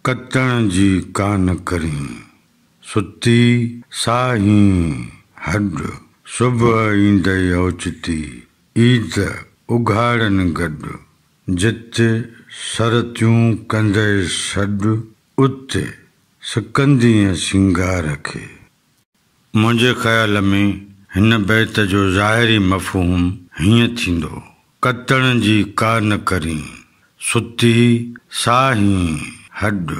कतण जी कान करी, सुती साहीं हड, सुबह ईंदई ओचिती, ईद उघाड़न गड, जिते सरतियूं कंदे सॾ, उते सिकंदीअ सिंगार खे। मुंहिंजे ख़्याल में हिन बैत जो ज़ाहिरी मफ़हूम हीअं थींदो: कतण जी कान करी, सुती साहीं हड।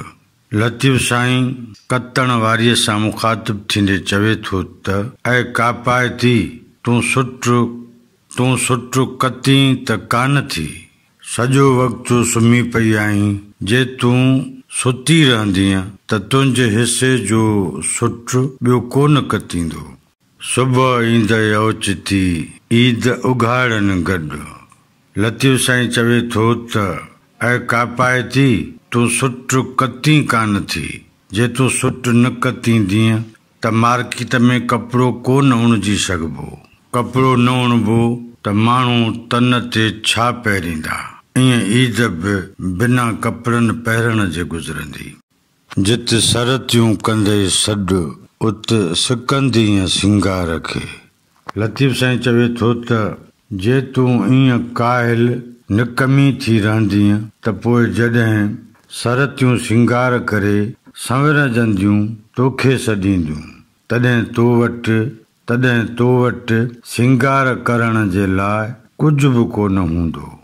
लतीफ़ साईं कतण वारीअ सां मुख़ातिब थींदे चवे थो त ऐं कापायती तूं सुट कती त कान थी, सॼो वक़्तु सुम्ही पई आहीं। जे तूं सुती रहंदीअ त तुंहिंजे हिसे जो सुट ॿियो कोन कतींदो। सुबुह ईंदई ओचिती, ईद उघाड़न गॾु। लतीफ़ साईं चवे थो त ऐं कापायती तूं सुट कती कान थी, जे तूं सुट न कतींदीअ त मार्केट में कपिड़ो कोन उणिजी सघिबो। कपिड़ो न उणिबो त माण्हू तन ते छा पहिरींदा। ईअं ईद बि बिना कपिड़नि पहिरण जे गुज़रंदी। जिते सरतियूं कंदे सॾ, उते सिकंदीअ सिंगार खे। लतीफ़ साईं चवे थो त जे तूं ईअं काहिल निकमी थी रहंदीअ त पोइ जॾहिं सरतियूं सिंगार करे संवरजंदियूं तोखे सॾींदियूं, तॾहिं तो वटि सिंगार करण जे लाइ कुझु बि कोन हूंदो।